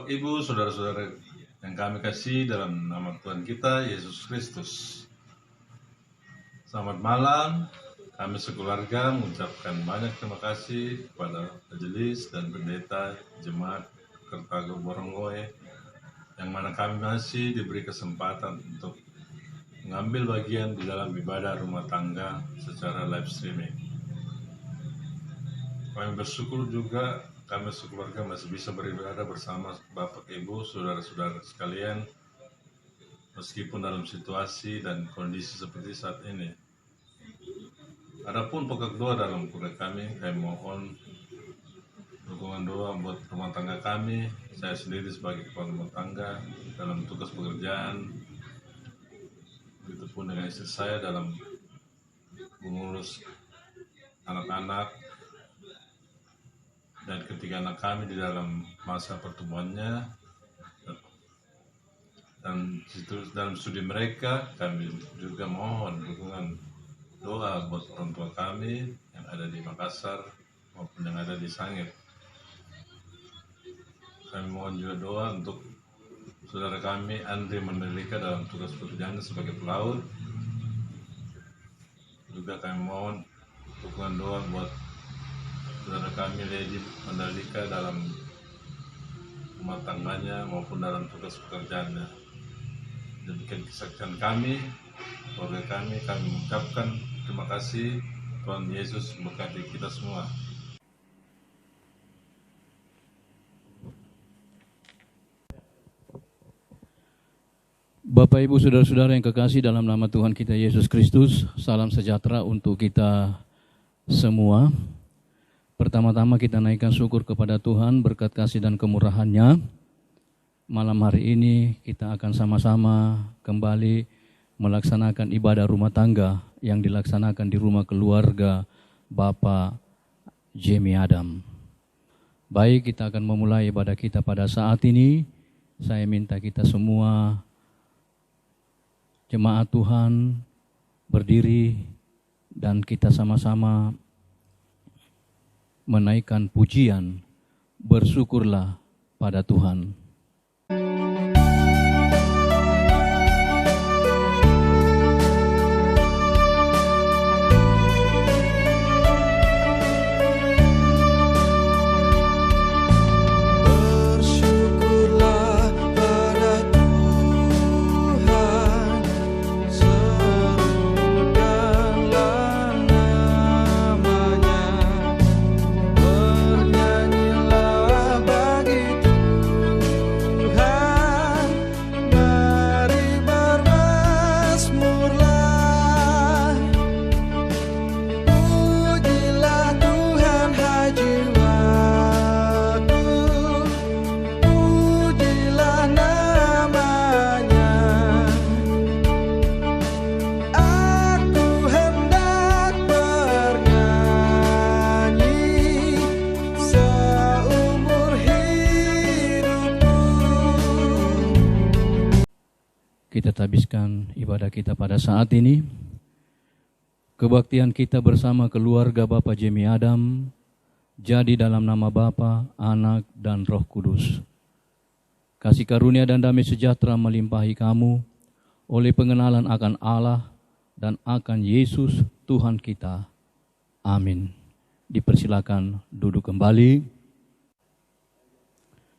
Bapak, Ibu, Saudara-saudara yang kami kasih dalam nama Tuhan kita, Yesus Kristus. Selamat malam, kami sekeluarga mengucapkan banyak terima kasih kepada majelis dan pendeta Jemaat Kertago Boronggoe, yang mana kami masih diberi kesempatan untuk mengambil bagian di dalam ibadah rumah tangga secara live streaming. Kami bersyukur juga kami sekeluarga masih bisa beribadah bersama Bapak, Ibu, Saudara-saudara sekalian, meskipun dalam situasi dan kondisi seperti saat ini. Adapun pokok doa dalam keluarga kami mohon dukungan doa buat rumah tangga kami, saya sendiri sebagai kepala rumah tangga dalam tugas pekerjaan, begitupun dengan istri saya dalam mengurus anak-anak, dan ketika anak kami di dalam masa pertumbuhannya dan dalam studi mereka, kami juga mohon dukungan doa buat orang tua kami yang ada di Makassar maupun yang ada di Sangir. Kami mohon juga doa untuk saudara kami Andri Mandalika dalam tugas pekerjaannya sebagai pelaut. Juga kami mohon dukungan doa buat saudara kami Lady Mandalika dalam rumah tangganya maupun dalam tugas pekerjaannya. Demikian kesaksian kami, keluarga kami mengucapkan terima kasih. Tuhan Yesus memberkati kita semua. Bapak, Ibu, Saudara-saudara yang kekasih dalam nama Tuhan kita Yesus Kristus, salam sejahtera untuk kita semua. Pertama-tama kita naikkan syukur kepada Tuhan berkat kasih dan kemurahan-Nya. Malam hari ini kita akan sama-sama kembali melaksanakan ibadah rumah tangga yang dilaksanakan di rumah keluarga Bapak Jamie Adam. Baik, kita akan memulai ibadah kita pada saat ini. Saya minta kita semua jemaat Tuhan berdiri dan kita sama-sama menaikkan pujian, bersyukurlah pada Tuhan. Kita habiskan ibadah kita pada saat ini. Kebaktian kita bersama keluarga Bapak Jamie Adam jadi dalam nama Bapa, Anak, dan Roh Kudus. Kasih karunia dan damai sejahtera melimpahi kamu oleh pengenalan akan Allah dan akan Yesus Tuhan kita. Amin. Dipersilakan duduk kembali.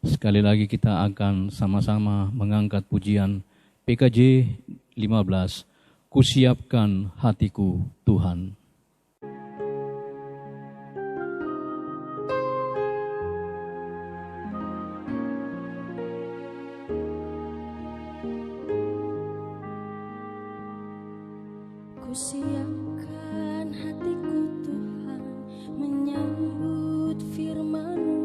Sekali lagi kita akan sama-sama mengangkat pujian PKJ 15, Kusiapkan hatiku Tuhan. Kusiapkan hatiku Tuhan, menyambut firman-Mu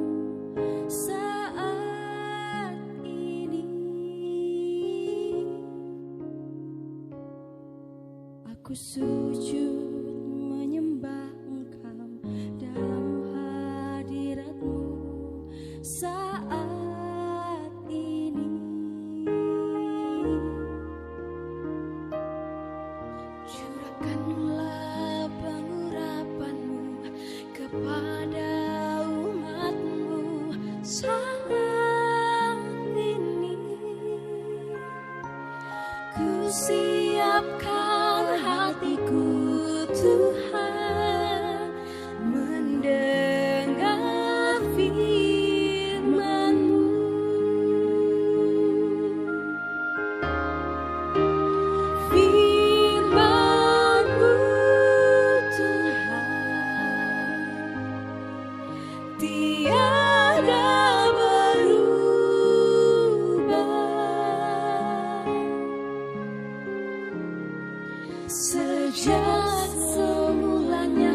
saat ini. Aku sujud menyembah Engkau dalam hadirat-Mu saat ini. Curahkanlah pengurapan-Mu kepada umat-Mu saat siapkan hatiku Tuhan mendengar firman-Mu. Firman-Mu Tuhan tiada berubah sejak semulanya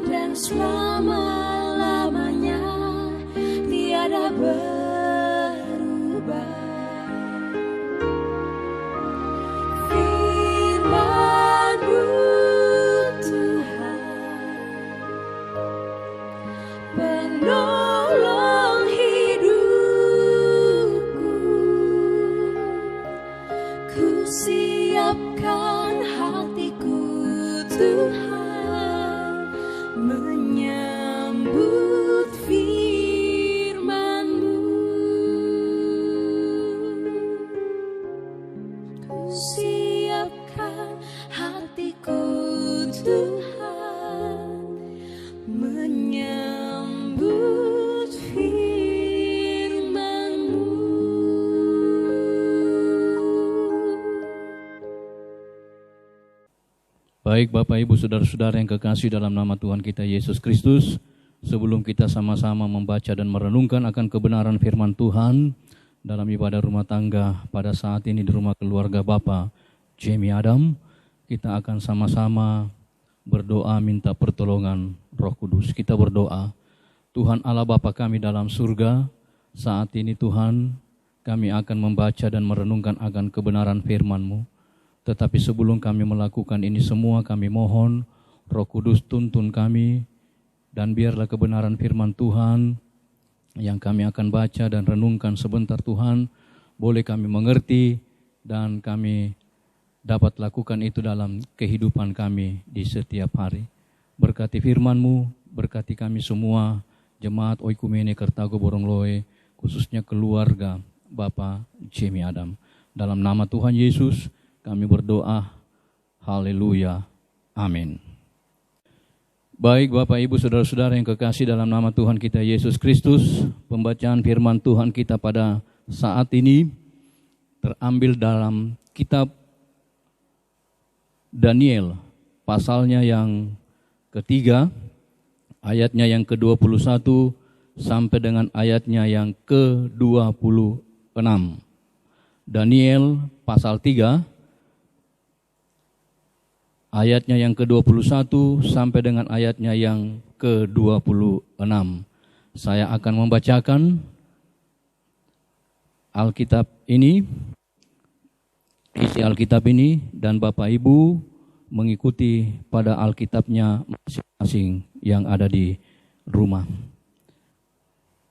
dan selama-lamanya tiada berubah. Firman-Mu Tuhan penolong hidupku, ku siapkan hatiku Tuhan menyambut firman-Mu. Ku siapkan hatiku Tuhan menyambut firman-Mu. Baik Bapak Ibu Saudara-saudara yang kekasih dalam nama Tuhan kita Yesus Kristus, sebelum kita sama-sama membaca dan merenungkan akan kebenaran firman Tuhan dalam ibadah rumah tangga pada saat ini di rumah keluarga Bapak Jamie Adam, kita akan sama-sama berdoa minta pertolongan Roh Kudus. Kita berdoa, Tuhan Allah Bapa kami dalam surga, saat ini Tuhan kami akan membaca dan merenungkan akan kebenaran firman-Mu. Tetapi sebelum kami melakukan ini semua, kami mohon Roh Kudus tuntun kami, dan biarlah kebenaran firman Tuhan yang kami akan baca dan renungkan sebentar Tuhan, boleh kami mengerti dan kami dapat lakukan itu dalam kehidupan kami di setiap hari. Berkati firman-Mu, berkati kami semua, Jemaat Oikumene Kertago Borongloe, khususnya keluarga Bapak Jamie Adam. Dalam nama Tuhan Yesus, kami berdoa, haleluya, amin. Baik Bapak Ibu Saudara-saudara yang kekasih dalam nama Tuhan kita Yesus Kristus, pembacaan firman Tuhan kita pada saat ini terambil dalam kitab Daniel, pasalnya yang ketiga, ayatnya yang ke-21 sampai dengan ayatnya yang ke-26. Daniel pasal 3, ayatnya yang ke-21 sampai dengan ayatnya yang ke-26. Saya akan membacakan Alkitab ini, isi Alkitab ini, dan Bapak Ibu mengikuti pada Alkitabnya masing-masing yang ada di rumah.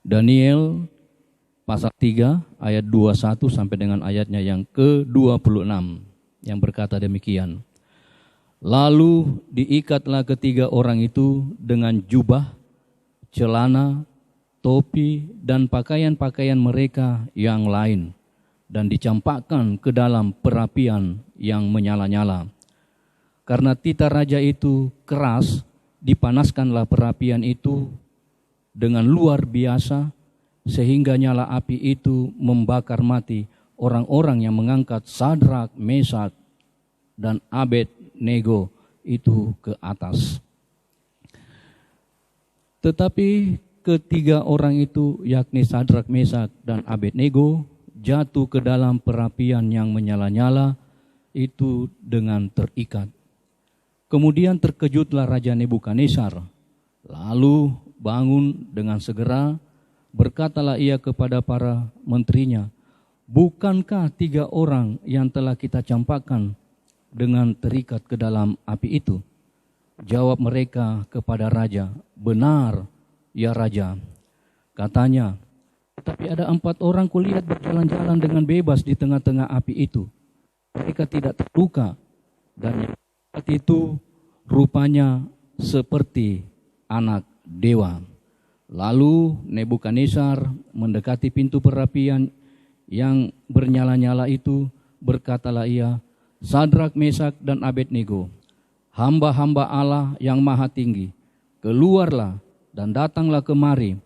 Daniel pasal 3 ayat 21 sampai dengan ayatnya yang ke-26 yang berkata demikian. Lalu diikatlah ketiga orang itu dengan jubah, celana, topi, dan pakaian-pakaian mereka yang lain, dan dicampakkan ke dalam perapian yang menyala-nyala. Karena titah raja itu keras, dipanaskanlah perapian itu dengan luar biasa, sehingga nyala api itu membakar mati orang-orang yang mengangkat Sadrak, Mesak, dan Abednego itu ke atas. Tetapi ketiga orang itu, yakni Sadrak, Mesak, dan Abednego, jatuh ke dalam perapian yang menyala-nyala itu dengan terikat. Kemudian terkejutlah Raja Nebukadnezar, lalu bangun dengan segera, berkatalah ia kepada para menterinya, bukankah tiga orang yang telah kita campakkan dengan terikat ke dalam api itu? Jawab mereka kepada raja, benar ya raja. Katanya, tapi ada 4 orang kulihat berjalan-jalan dengan bebas di tengah-tengah api itu. Mereka tidak terluka, dan yang itu rupanya seperti anak dewa. Lalu Nebukadnezar mendekati pintu perapian yang bernyala-nyala itu, berkatalah ia, Sadrak, Mesak, dan Abednego, hamba-hamba Allah yang maha tinggi, keluarlah dan datanglah kemari.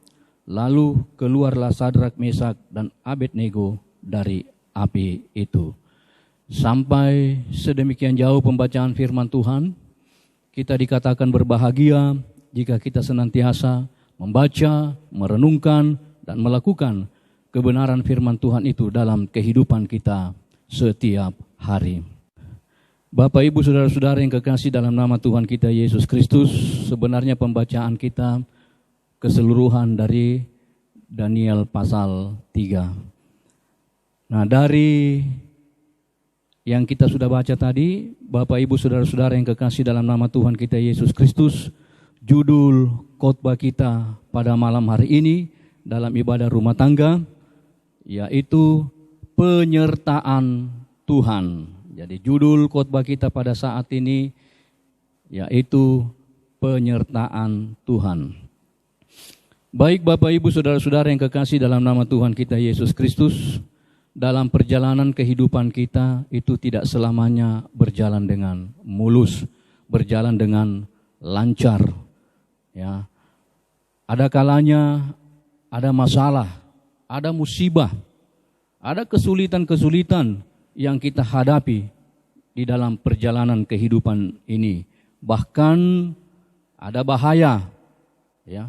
Lalu keluarlah Sadrak, Mesak, dan Abednego dari api itu. Sampai sedemikian jauh pembacaan firman Tuhan, kita dikatakan berbahagia jika kita senantiasa membaca, merenungkan, dan melakukan kebenaran firman Tuhan itu dalam kehidupan kita setiap hari. Bapak, Ibu, Saudara-saudara yang kekasih dalam nama Tuhan kita Yesus Kristus, sebenarnya pembacaan kita keseluruhan dari Daniel pasal 3. Nah, dari yang kita sudah baca tadi, Bapak, Ibu, Saudara-saudara yang kekasih dalam nama Tuhan kita Yesus Kristus, judul khotbah kita pada malam hari ini dalam ibadah rumah tangga yaitu penyertaan Tuhan. Jadi judul khotbah kita pada saat ini yaitu penyertaan Tuhan. Baik Bapak, Ibu, Saudara-saudara yang kekasih dalam nama Tuhan kita Yesus Kristus, dalam perjalanan kehidupan kita itu tidak selamanya berjalan dengan mulus, berjalan dengan lancar. Ya, ada kalanya ada masalah, ada musibah, ada kesulitan-kesulitan yang kita hadapi di dalam perjalanan kehidupan ini. Bahkan ada bahaya, ya,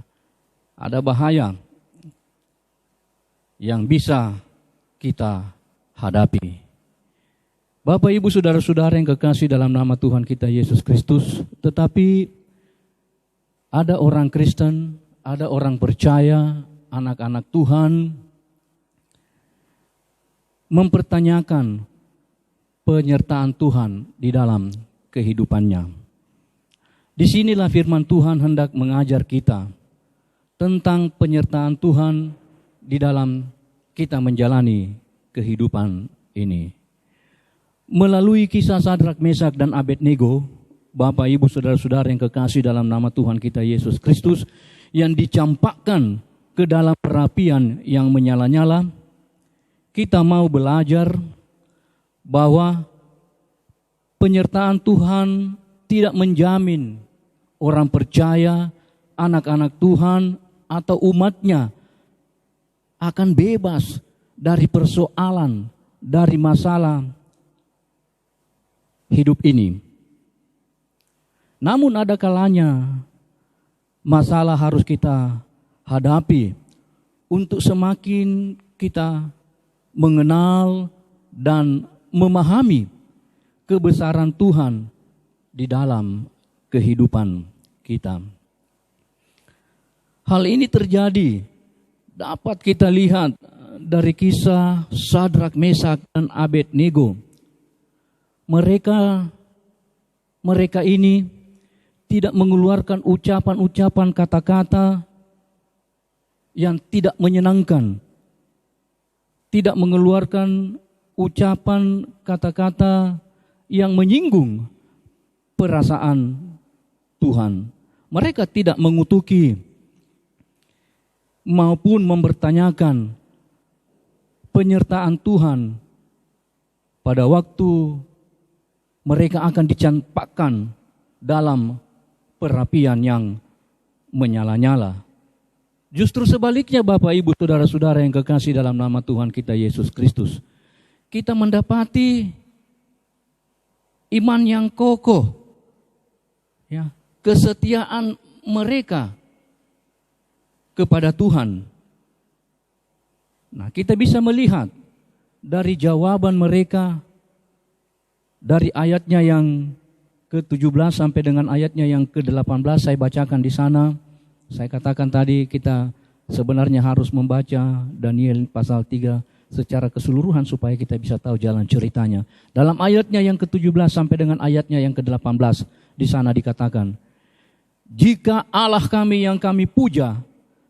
ada bahaya yang bisa kita hadapi. Bapak, Ibu, Saudara-saudara yang kekasih dalam nama Tuhan kita Yesus Kristus, tetapi ada orang Kristen, ada orang percaya, anak-anak Tuhan mempertanyakan penyertaan Tuhan di dalam kehidupannya. Disinilah firman Tuhan hendak mengajar kita tentang penyertaan Tuhan di dalam kita menjalani kehidupan ini. Melalui kisah Sadrak, Mesak, dan Abednego, Bapak, Ibu, Saudara-saudara yang kekasih dalam nama Tuhan kita Yesus Kristus, yang dicampakkan ke dalam perapian yang menyala-nyala, kita mau belajar bahwa penyertaan Tuhan tidak menjamin orang percaya, anak-anak Tuhan, atau umatnya akan bebas dari persoalan, dari masalah hidup ini. Namun ada kalanya masalah harus kita hadapi untuk semakin kita mengenal dan memahami kebesaran Tuhan di dalam kehidupan kita. Hal ini terjadi dapat kita lihat dari kisah Sadrak, Mesak, dan Abednego. Mereka ini tidak mengeluarkan ucapan-ucapan kata-kata yang tidak menyenangkan. Tidak mengeluarkan ucapan kata-kata yang menyinggung perasaan Tuhan. Mereka tidak mengutuki maupun mempertanyakan penyertaan Tuhan pada waktu mereka akan dicampakkan dalam perapian yang menyala-nyala. Justru sebaliknya Bapak, Ibu, Saudara-saudara yang kekasih dalam nama Tuhan kita Yesus Kristus, kita mendapati iman yang kokoh, ya, kesetiaan mereka kepada Tuhan. Nah, kita bisa melihat dari jawaban mereka dari ayatnya yang ke-17 sampai dengan ayatnya yang ke-18 saya bacakan di sana. Saya katakan tadi kita sebenarnya harus membaca Daniel pasal 3 secara keseluruhan supaya kita bisa tahu jalan ceritanya. Dalam ayatnya yang ke-17 sampai dengan ayatnya yang ke-18 di sana dikatakan, jika Allah kami yang kami puja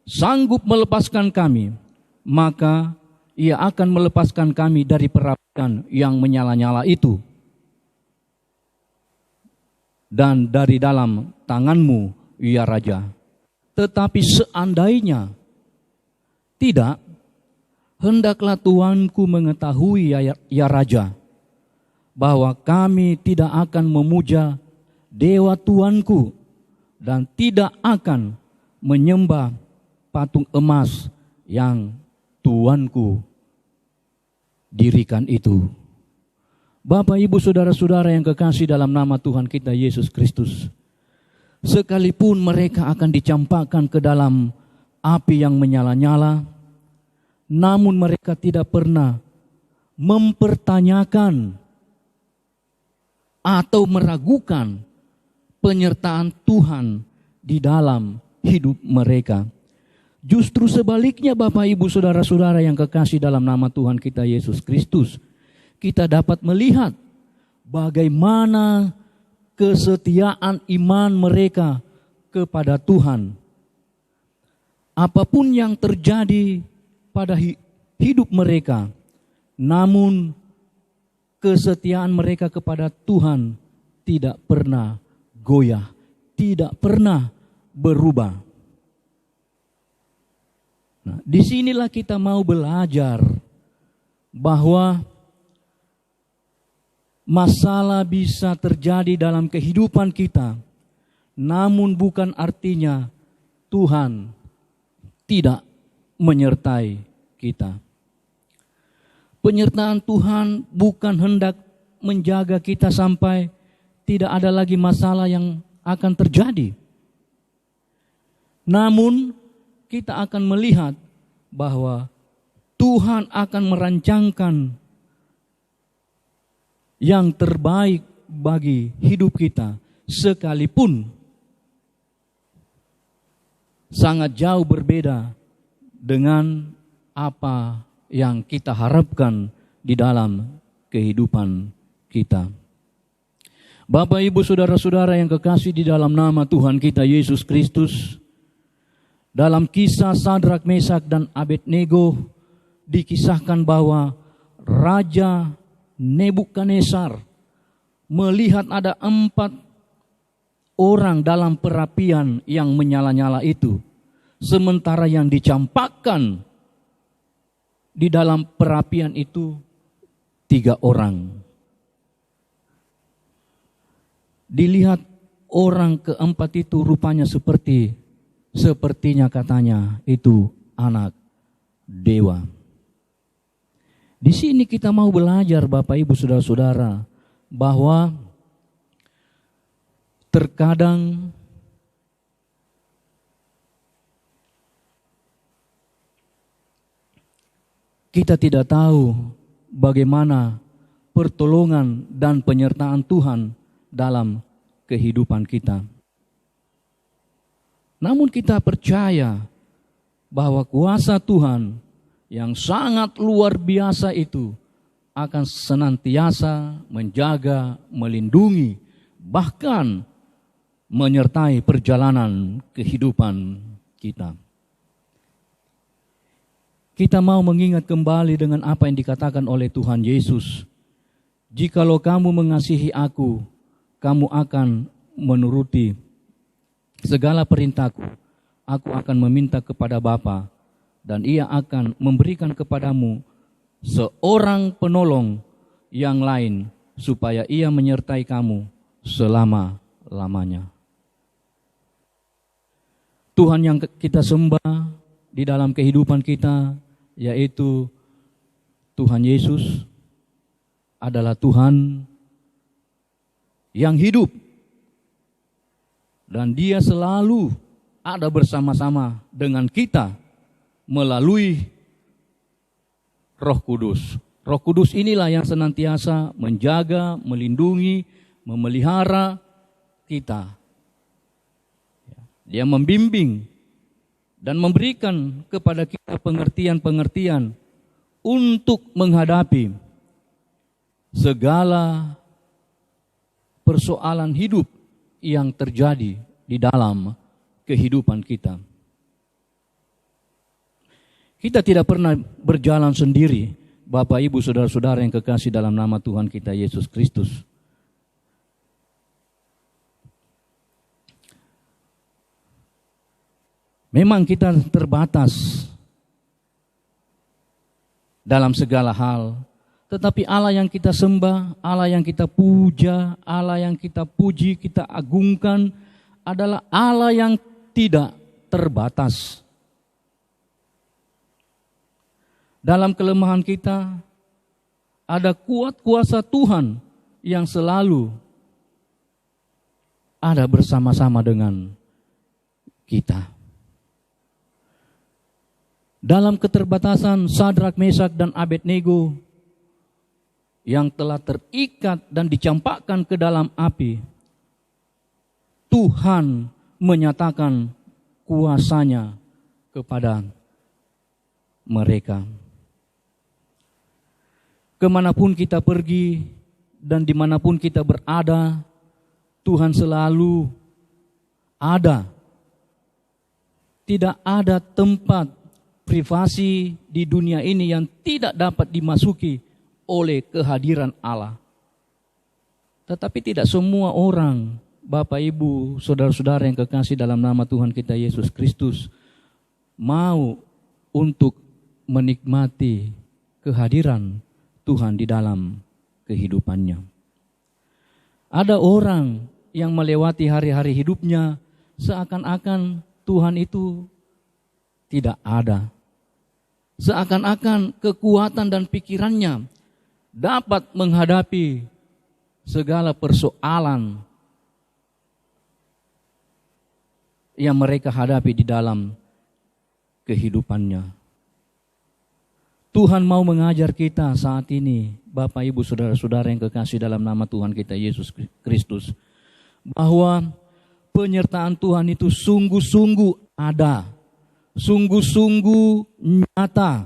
sanggup melepaskan kami, maka Ia akan melepaskan kami dari perapian yang menyala-nyala itu. Dan dari dalam tanganmu, ya Raja. Tetapi seandainya tidak, hendaklah tuanku mengetahui, ya Raja, bahwa kami tidak akan memuja dewa Tuanku dan tidak akan menyembah patung emas yang Tuanku dirikan itu. Bapak, Ibu, saudara-saudara yang kekasih dalam nama Tuhan kita Yesus Kristus, sekalipun mereka akan dicampakkan ke dalam api yang menyala-nyala, namun mereka tidak pernah mempertanyakan atau meragukan penyertaan Tuhan di dalam hidup mereka. Justru sebaliknya, Bapak, Ibu, saudara-saudara yang kekasih dalam nama Tuhan kita Yesus Kristus, kita dapat melihat bagaimana kesetiaan iman mereka kepada Tuhan. Apapun yang terjadi pada hidup mereka, namun kesetiaan mereka kepada Tuhan tidak pernah goyah, tidak pernah berubah. Nah, disinilah kita mau belajar bahwa masalah bisa terjadi dalam kehidupan kita, namun bukan artinya Tuhan tidak menyertai kita. Penyertaan Tuhan bukan hendak menjaga kita sampai tidak ada lagi masalah yang akan terjadi. Namun kita akan melihat bahwa Tuhan akan merancangkan yang terbaik bagi hidup kita, sekalipun sangat jauh berbeda dengan apa yang kita harapkan di dalam kehidupan kita. Bapak, Ibu, saudara-saudara yang kekasih di dalam nama Tuhan kita Yesus Kristus, dalam kisah Sadrak, Mesak, dan Abednego dikisahkan bahwa Raja Nebukadnezar melihat ada 4 orang dalam perapian yang menyala-nyala itu, sementara yang dicampakkan di dalam perapian itu 3 orang. Dilihat orang keempat itu rupanya sepertinya katanya itu anak dewa. Di sini kita mau belajar, Bapak, Ibu, saudara-saudara, bahwa terkadang kita tidak tahu bagaimana pertolongan dan penyertaan Tuhan dalam kehidupan kita. Namun kita percaya bahwa kuasa Tuhan yang sangat luar biasa itu akan senantiasa menjaga, melindungi, bahkan menyertai perjalanan kehidupan kita. Kita mau mengingat kembali dengan apa yang dikatakan oleh Tuhan Yesus. Jikalau kamu mengasihi aku, kamu akan menuruti segala perintahku. Aku akan meminta kepada Bapa, dan Ia akan memberikan kepadamu seorang penolong yang lain, supaya Ia menyertai kamu selama-lamanya. Tuhan yang kita sembah di dalam kehidupan kita, yaitu Tuhan Yesus, adalah Tuhan yang hidup. Dan Dia selalu ada bersama-sama dengan kita melalui Roh Kudus. Roh Kudus inilah yang senantiasa menjaga, melindungi, memelihara kita. Dia membimbing dan memberikan kepada kita pengertian-pengertian untuk menghadapi segala persoalan hidup yang terjadi di dalam kehidupan kita. Kita tidak pernah berjalan sendiri, Bapak, Ibu, saudara-saudara yang kekasih dalam nama Tuhan kita Yesus Kristus. Memang kita terbatas dalam segala hal, Tetapi Allah yang kita sembah, Allah yang kita puja, Allah yang kita puji, kita agungkan adalah Allah yang tidak terbatas. Dalam kelemahan kita ada kuat kuasa Tuhan yang selalu ada bersama-sama dengan kita. Dalam keterbatasan Sadrak, Mesak, dan Abednego yang telah terikat dan dicampakkan ke dalam api, Tuhan menyatakan kuasanya kepada mereka. Kemanapun kita pergi dan dimanapun kita berada, Tuhan selalu ada. Tidak ada tempat privasi di dunia ini yang tidak dapat dimasuki oleh kehadiran Allah. Tetapi tidak semua orang, Bapak, Ibu, saudara-saudara yang kekasih dalam nama Tuhan kita Yesus Kristus, mau untuk menikmati kehadiran Tuhan di dalam kehidupannya. Ada orang yang melewati hari-hari hidupnya seakan-akan Tuhan itu tidak ada. Seakan-akan kekuatan dan pikirannya dapat menghadapi segala persoalan yang mereka hadapi di dalam kehidupannya. Tuhan mau mengajar kita saat ini, Bapak, Ibu, saudara-saudara yang kekasih dalam nama Tuhan kita Yesus Kristus, bahwa penyertaan Tuhan itu sungguh-sungguh ada, sungguh-sungguh nyata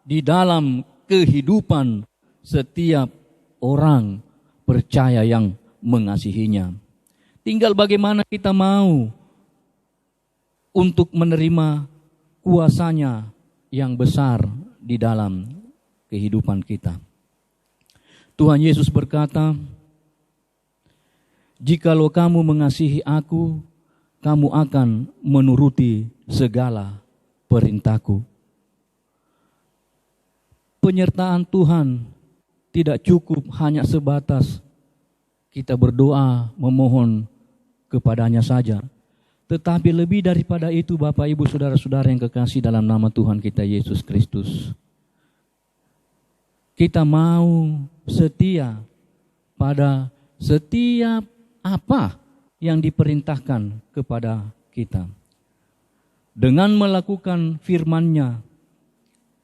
di dalam kehidupan setiap orang percaya yang mengasihinya. Tinggal bagaimana kita mau untuk menerima kuasanya yang besar di dalam kehidupan kita. Tuhan Yesus berkata, "Jikalau kamu mengasihi aku, kamu akan menuruti segala perintahku." Penyertaan Tuhan tidak cukup hanya sebatas kita berdoa memohon kepadanya saja. Tetapi lebih daripada itu, Bapak, Ibu, saudara-saudara yang kekasih dalam nama Tuhan kita Yesus Kristus, kita mau setia pada setiap apa yang diperintahkan kepada kita. Dengan melakukan firman-Nya,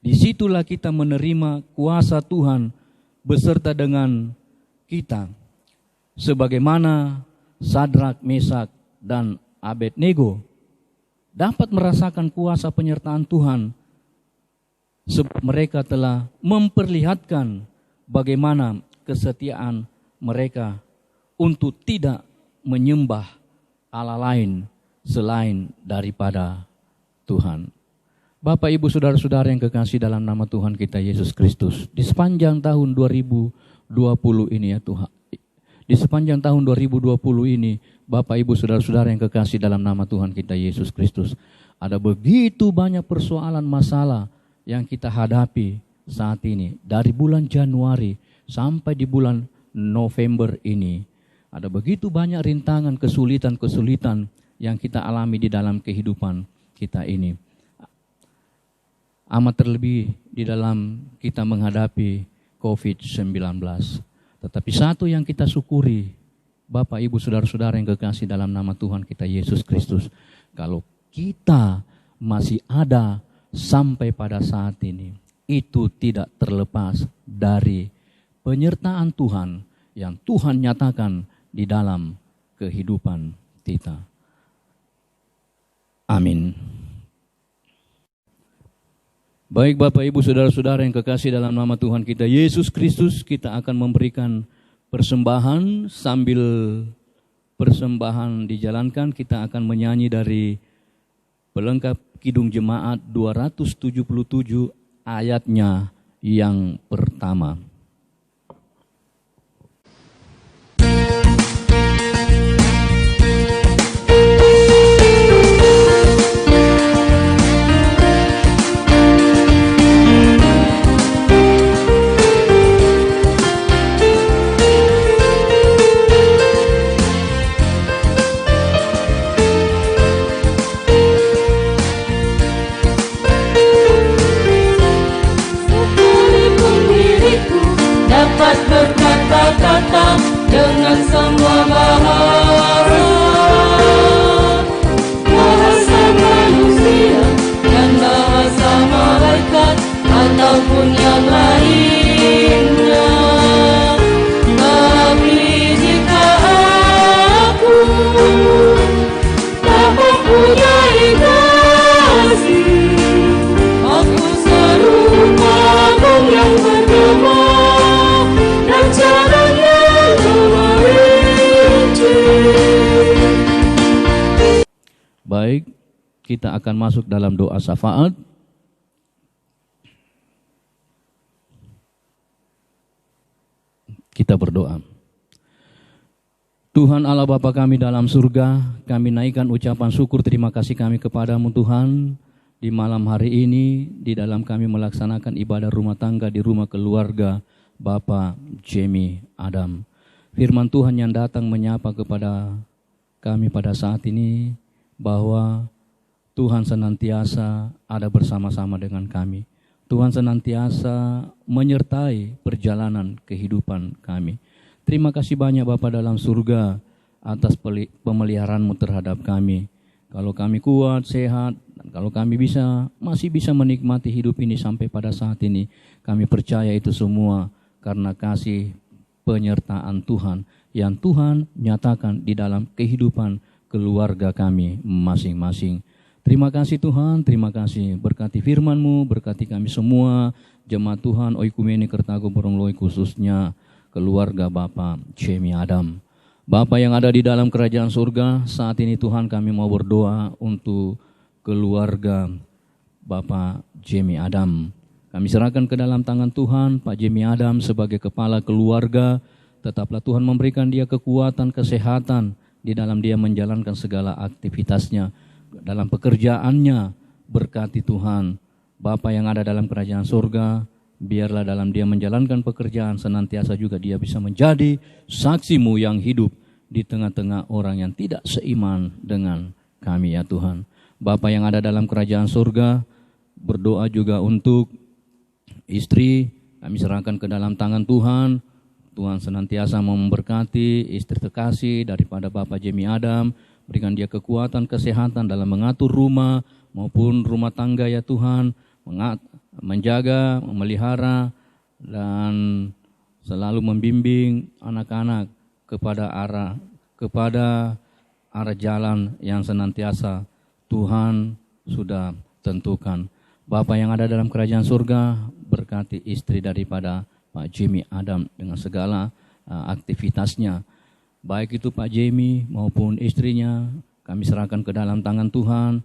disitulah kita menerima kuasa Tuhan beserta dengan kita. Sebagaimana Sadrak, Mesak, dan Abednego dapat merasakan kuasa penyertaan Tuhan, sebab mereka telah memperlihatkan bagaimana kesetiaan mereka untuk tidak menyembah Allah lain selain daripada Tuhan. Bapak, Ibu, saudara-saudara yang kekasih dalam nama Tuhan kita Yesus Kristus, di sepanjang tahun 2020 ini ya Tuhan, di sepanjang tahun 2020 ini, Bapak, Ibu, saudara-saudara yang kekasih dalam nama Tuhan kita Yesus Kristus, ada begitu banyak persoalan masalah yang kita hadapi saat ini. Dari bulan Januari sampai di bulan November ini, ada begitu banyak rintangan, kesulitan-kesulitan yang kita alami di dalam kehidupan kita ini. Amat terlebih di dalam kita menghadapi COVID-19. Tetapi satu yang kita syukuri, Bapak, Ibu, saudara-saudara yang kekasih dalam nama Tuhan kita Yesus Kristus, kalau kita masih ada sampai pada saat ini, itu tidak terlepas dari penyertaan Tuhan yang Tuhan nyatakan di dalam kehidupan kita. Amin. Baik Bapak, Ibu, saudara-saudara yang kekasih dalam nama Tuhan kita Yesus Kristus, kita akan memberikan persembahan. Sambil persembahan dijalankan, kita akan menyanyi dari pelengkap Kidung Jemaat 277 ayatnya yang pertama. Baik, kita akan masuk dalam doa syafaat. Kita berdoa. Tuhan Allah Bapa kami dalam surga, kami naikkan ucapan syukur terima kasih kami kepadamu Tuhan. Di malam hari ini, di dalam kami melaksanakan ibadah rumah tangga di rumah keluarga Bapak Jamie Adam. Firman Tuhan yang datang menyapa kepada kami pada saat ini, bahwa Tuhan senantiasa ada bersama-sama dengan kami. Tuhan senantiasa menyertai perjalanan kehidupan kami. Terima kasih banyak Bapa dalam surga atas pemeliharaanmu terhadap kami. Kalau kami kuat, sehat, dan kalau kami masih bisa menikmati hidup ini sampai pada saat ini, kami percaya itu semua karena kasih penyertaan Tuhan yang Tuhan nyatakan di dalam kehidupan keluarga kami masing-masing. Terima kasih Tuhan, terima kasih. Berkati firman-Mu, berkati kami semua, jemaat Tuhan, Oikumene Kertago Borongloi khususnya keluarga Bapak Jamie Adam. Bapak yang ada di dalam kerajaan surga, saat ini Tuhan kami mau berdoa untuk keluarga Bapak Jamie Adam. Kami serahkan ke dalam tangan Tuhan, Pak Jamie Adam sebagai kepala keluarga. Tetaplah Tuhan memberikan dia kekuatan, kesehatan di dalam dia menjalankan segala aktivitasnya. Dalam pekerjaannya, berkati Tuhan. Bapa yang ada dalam kerajaan surga, biarlah dalam dia menjalankan pekerjaan senantiasa juga dia bisa menjadi saksi-Mu yang hidup di tengah-tengah orang yang tidak seiman dengan kami ya Tuhan. Bapa yang ada dalam kerajaan surga, berdoa juga untuk istri, kami serahkan ke dalam tangan Tuhan. Tuhan senantiasa memberkati istri terkasih daripada Bapak Jamie Adam, berikan dia kekuatan, kesehatan dalam mengatur rumah maupun rumah tangga ya Tuhan, menjaga, memelihara, dan selalu membimbing anak-anak kepada arah jalan yang senantiasa Tuhan sudah tentukan. Bapa yang ada dalam kerajaan surga, berkati istri daripada Pak Jamie Adam dengan segala aktivitasnya. Baik itu Pak Jamie maupun istrinya, kami serahkan ke dalam tangan Tuhan.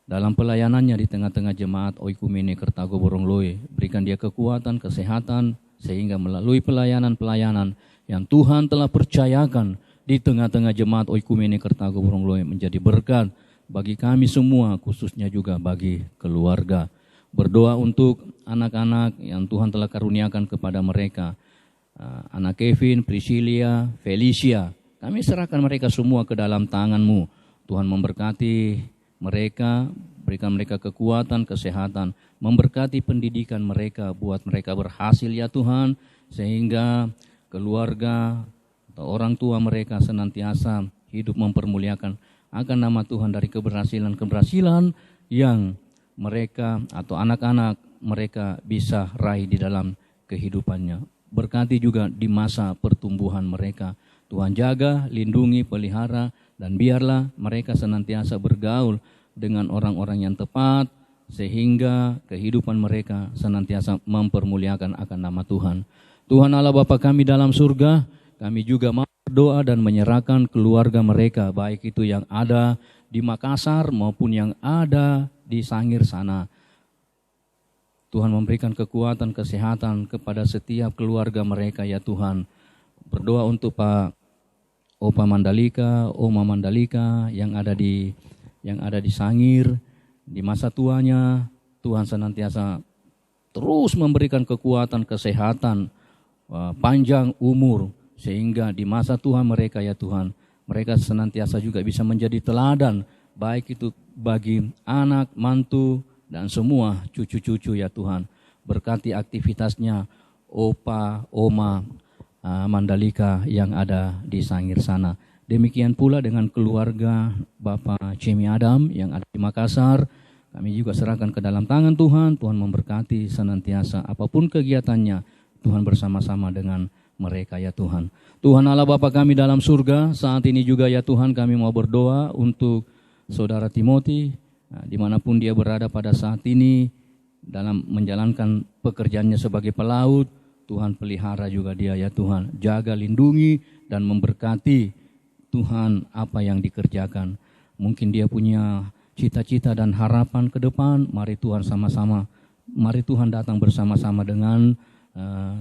Dalam pelayanannya di tengah-tengah jemaat Oikumene Kertago Borongloi, berikan dia kekuatan, kesehatan, sehingga melalui pelayanan-pelayanan yang Tuhan telah percayakan di tengah-tengah jemaat Oikumene Kertago Borongloi menjadi berkat bagi kami semua, khususnya juga bagi keluarga. Berdoa untuk anak-anak yang Tuhan telah karuniakan kepada mereka. Anak Kevin, Priscilia, Felicia, kami serahkan mereka semua ke dalam tangan-Mu. Tuhan memberkati mereka, berikan mereka kekuatan, kesehatan, memberkati pendidikan mereka, buat mereka berhasil ya Tuhan, sehingga keluarga atau orang tua mereka senantiasa hidup mempermuliakan akan nama Tuhan dari keberhasilan-keberhasilan yang mereka atau anak-anak mereka bisa raih di dalam kehidupannya. Berkati juga di masa pertumbuhan mereka. Tuhan jaga, lindungi, pelihara, dan biarlah mereka senantiasa bergaul dengan orang-orang yang tepat, sehingga kehidupan mereka senantiasa mempermuliakan akan nama Tuhan. Tuhan Allah Bapa kami dalam surga, kami juga mau berdoa dan menyerahkan keluarga mereka, baik itu yang ada di Makassar maupun yang ada di Sangir sana. Tuhan memberikan kekuatan, kesehatan kepada setiap keluarga mereka ya Tuhan. Berdoa untuk Pak Opa Mandalika, Oma Mandalika yang ada di Sangir, di masa tuanya Tuhan senantiasa terus memberikan kekuatan, kesehatan, panjang umur, sehingga di masa Tuhan mereka ya Tuhan, mereka senantiasa juga bisa menjadi teladan, baik itu bagi anak, mantu, dan semua cucu-cucu ya Tuhan. Berkati aktivitasnya Opa, Oma Mandalika yang ada di Sangir sana. Demikian pula dengan keluarga Bapak Jamie Adam yang ada di Makassar. Kami juga serahkan ke dalam tangan Tuhan. Tuhan memberkati senantiasa apapun kegiatannya. Tuhan bersama-sama dengan mereka ya Tuhan. Tuhan Allah Bapa kami dalam surga, saat ini juga ya Tuhan kami mau berdoa untuk Saudara Timothy, dimanapun dia berada pada saat ini dalam menjalankan pekerjaannya sebagai pelaut. Tuhan pelihara juga dia ya Tuhan, jaga, lindungi, dan memberkati Tuhan apa yang dikerjakan. Mungkin dia punya cita-cita dan harapan ke depan. Mari Tuhan sama-sama, mari Tuhan datang bersama-sama dengan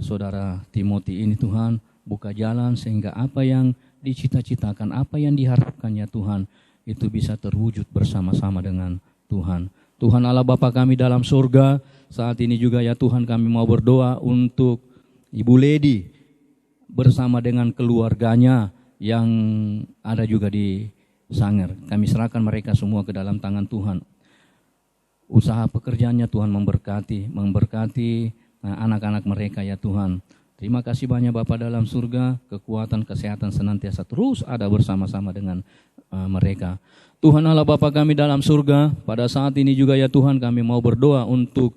saudara Timothy ini Tuhan. Buka jalan sehingga apa yang dicita-citakan, apa yang diharapkan ya Tuhan, itu bisa terwujud bersama-sama dengan Tuhan. Tuhan Allah Bapa kami dalam surga, saat ini juga ya Tuhan kami mau berdoa untuk Ibu Lady bersama dengan keluarganya yang ada juga di Sanger. Kami serahkan mereka semua ke dalam tangan Tuhan. Usaha pekerjaannya Tuhan memberkati anak-anak mereka ya Tuhan. Terima kasih banyak Bapa dalam surga, kekuatan, kesehatan senantiasa terus ada bersama-sama dengan mereka. Tuhan Allah Bapa kami dalam surga, pada saat ini juga ya Tuhan kami mau berdoa untuk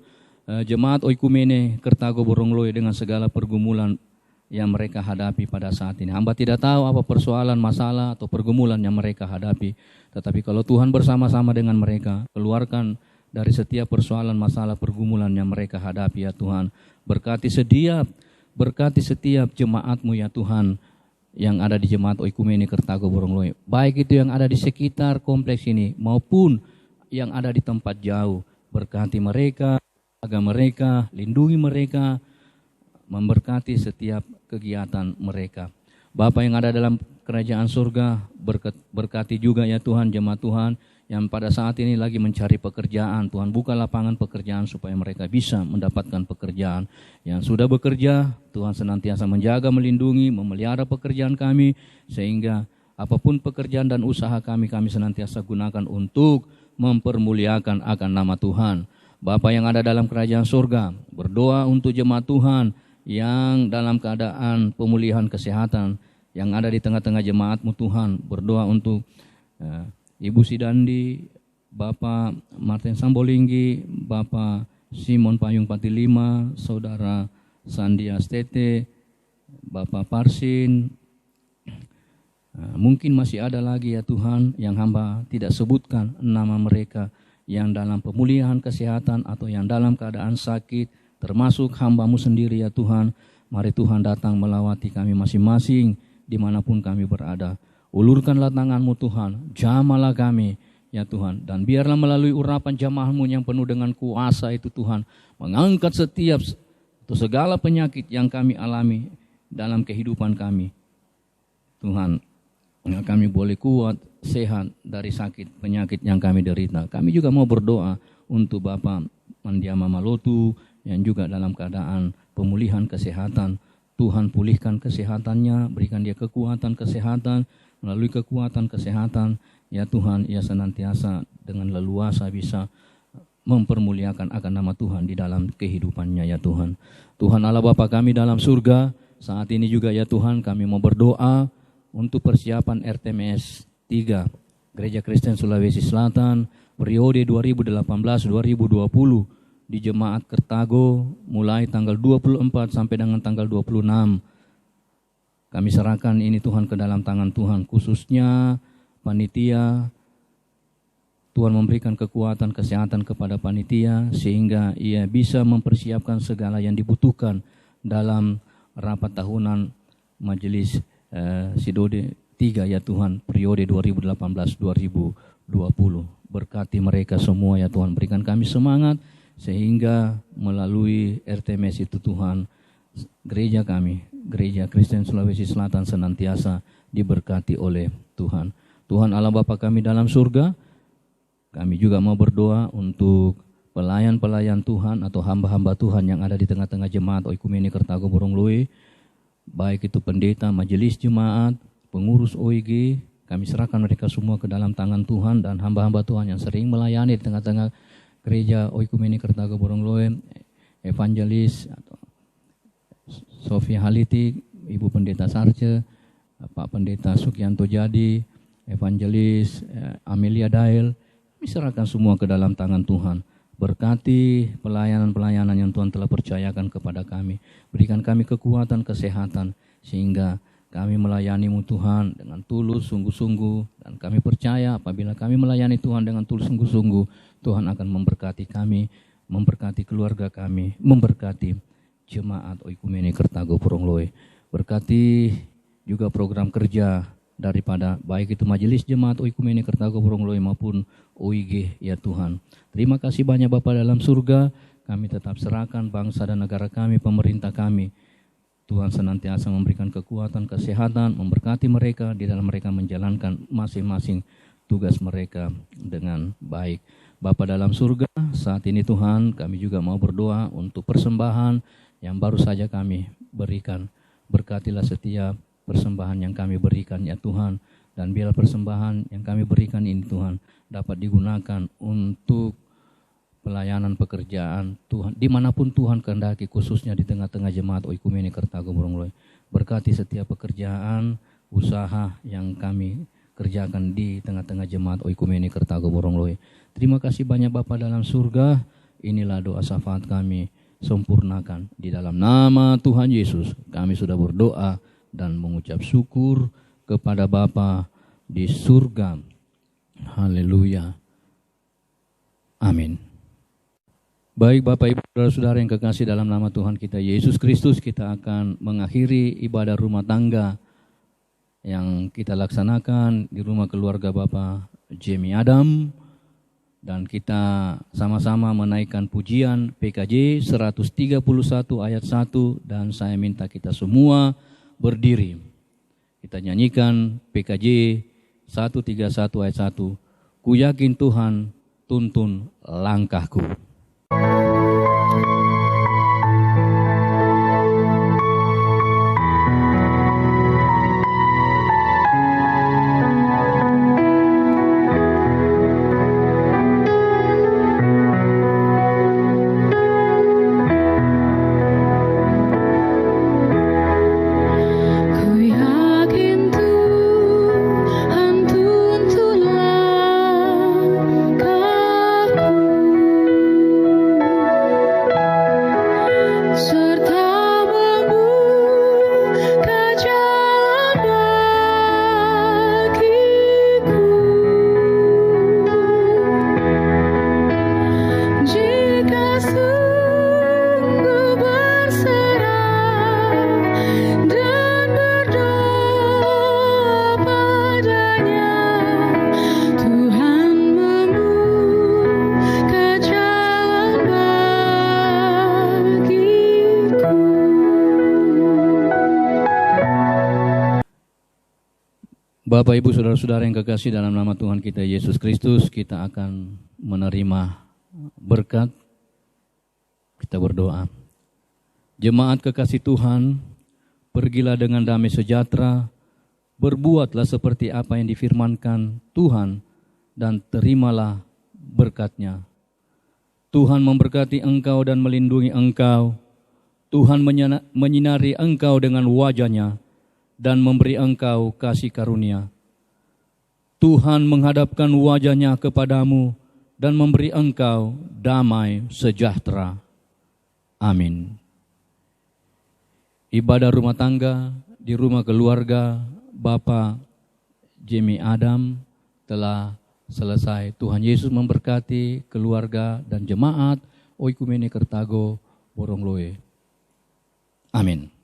jemaat Oikumene Kertago Borongloe dengan segala pergumulan yang mereka hadapi pada saat ini. Hamba tidak tahu apa persoalan, masalah atau pergumulan yang mereka hadapi. Tetapi kalau Tuhan bersama-sama dengan mereka, keluarkan dari setiap persoalan, masalah, pergumulan yang mereka hadapi ya Tuhan. Berkati setiap jemaat-Mu ya Tuhan yang ada di jemaat Oikumene Kertago Borongloe. Baik itu yang ada di sekitar kompleks ini maupun yang ada di tempat jauh. Berkati mereka, jaga mereka, lindungi mereka, memberkati setiap kegiatan mereka. Bapa yang ada dalam kerajaan surga, berkati juga ya Tuhan jemaat Tuhan yang pada saat ini lagi mencari pekerjaan. Tuhan buka lapangan pekerjaan supaya mereka bisa mendapatkan pekerjaan. Yang sudah bekerja, Tuhan senantiasa menjaga, melindungi, memelihara pekerjaan kami. Sehingga apapun pekerjaan dan usaha kami senantiasa gunakan untuk mempermuliakan akan nama Tuhan. Bapa yang ada dalam kerajaan surga, berdoa untuk jemaat Tuhan yang dalam keadaan pemulihan kesehatan, yang ada di tengah-tengah jemaat-Mu Tuhan. Berdoa untuk Ibu Sidandi, Bapak Martin Sambolinggi, Bapak Simon Payung Patilima, Saudara Sandi Astete, Bapak Parsin. Mungkin masih ada lagi ya Tuhan yang hamba tidak sebutkan nama mereka yang dalam pemulihan kesehatan atau yang dalam keadaan sakit, termasuk hamba-Mu sendiri ya Tuhan. Mari Tuhan datang melawati kami masing-masing dimanapun kami berada. Ulurkanlah tangan-Mu Tuhan, jamalah kami ya Tuhan. Dan biarlah melalui urapan jamaah-Mu yang penuh dengan kuasa itu Tuhan, mengangkat setiap atau segala penyakit yang kami alami dalam kehidupan kami. Tuhan, kami boleh kuat, sehat dari sakit, penyakit yang kami derita. Kami juga mau berdoa untuk Bapak Mandiama Malotu yang juga dalam keadaan pemulihan kesehatan. Tuhan pulihkan kesehatannya, berikan dia kekuatan kesehatan. Melalui kekuatan kesehatan, ya Tuhan, ia senantiasa dengan leluasa bisa mempermuliakan akan nama Tuhan di dalam kehidupannya ya Tuhan. Tuhan Allah Bapa kami dalam surga, saat ini juga ya Tuhan kami mau berdoa untuk persiapan RTMS 3 Gereja Kristen Sulawesi Selatan periode 2018-2020 di Jemaat Kertago mulai tanggal 24 sampai dengan tanggal 26. Kami serahkan ini Tuhan ke dalam tangan Tuhan, khususnya panitia. Tuhan memberikan kekuatan kesehatan kepada panitia sehingga ia bisa mempersiapkan segala yang dibutuhkan dalam rapat tahunan Majelis Sidode 3 ya Tuhan, periode 2018-2020. Berkati mereka semua ya Tuhan, berikan kami semangat sehingga melalui RTMS itu Tuhan, gereja kami, Gereja Kristen Sulawesi Selatan senantiasa diberkati oleh Tuhan. Tuhan Allah Bapa kami dalam surga, kami juga mau berdoa untuk pelayan-pelayan Tuhan atau hamba-hamba Tuhan yang ada di tengah-tengah jemaat Oikumene Kertago Borongloe, baik itu pendeta, majelis jemaat, pengurus OIG, kami serahkan mereka semua ke dalam tangan Tuhan, dan hamba-hamba Tuhan yang sering melayani di tengah-tengah gereja Oikumene Kertago Borongloe, evangelis atau Sofia Haliti, Ibu Pendeta Sarce, Pak Pendeta Sukianto Jadi, evangelis Amelia Dael, kami serahkan semua ke dalam tangan Tuhan. Berkati pelayanan-pelayanan yang Tuhan telah percayakan kepada kami. Berikan kami kekuatan kesehatan sehingga kami melayani-Mu Tuhan dengan tulus, sungguh-sungguh. Dan kami percaya apabila kami melayani Tuhan dengan tulus, sungguh-sungguh, Tuhan akan memberkati kami, memberkati keluarga kami, memberkati jemaat Oikumene Kertago Borongloe. Berkati juga program kerja daripada baik itu majelis jemaat Oikumene Kertago Borongloe maupun OIG ya Tuhan. Terima kasih banyak Bapa dalam surga, kami tetap serahkan bangsa dan negara kami, pemerintah kami. Tuhan senantiasa memberikan kekuatan, kesehatan, memberkati mereka di dalam mereka menjalankan masing-masing tugas mereka dengan baik. Bapa dalam surga, saat ini Tuhan kami juga mau berdoa untuk persembahan yang baru saja kami berikan. Berkatilah setiap persembahan yang kami berikan ya Tuhan. Dan biarlah persembahan yang kami berikan ini Tuhan dapat digunakan untuk pelayanan pekerjaan Tuhan. Dimanapun Tuhan kehendaki, khususnya di tengah-tengah jemaat Oikumene Kertago Borongloe. Berkati setiap pekerjaan, usaha yang kami kerjakan di tengah-tengah jemaat Oikumene Kertago Borongloe. Terima kasih banyak Bapa dalam surga. Inilah doa syafaat kami, sempurnakan di dalam nama Tuhan Yesus. Kami sudah berdoa dan mengucap syukur kepada Bapa di surga. Haleluya. Amin. Baik Bapak Ibu Saudara-saudara yang kekasih dalam nama Tuhan kita Yesus Kristus, kita akan mengakhiri ibadah rumah tangga yang kita laksanakan di rumah keluarga Bapak Jamie Adam. Dan kita sama-sama menaikkan pujian PKJ 131 ayat 1 dan saya minta kita semua berdiri. Kita nyanyikan PKJ 131 ayat 1. Ku yakin Tuhan tuntun langkahku. Bapak Ibu Saudara-saudara yang kekasih dalam nama Tuhan kita Yesus Kristus, kita akan menerima berkat. Kita berdoa. Jemaat kekasih Tuhan, pergilah dengan damai sejahtera, berbuatlah seperti apa yang difirmankan Tuhan dan terimalah berkat-Nya. Tuhan memberkati engkau dan melindungi engkau. Tuhan menyinari engkau dengan wajah-Nya dan memberi engkau kasih karunia. Tuhan menghadapkan wajah-Nya kepadamu dan memberi engkau damai sejahtera. Amin. Ibadah rumah tangga di rumah keluarga Bapak Jamie Adam telah selesai. Tuhan Yesus memberkati keluarga dan jemaat Oikumene Kertago Borongloe. Amin.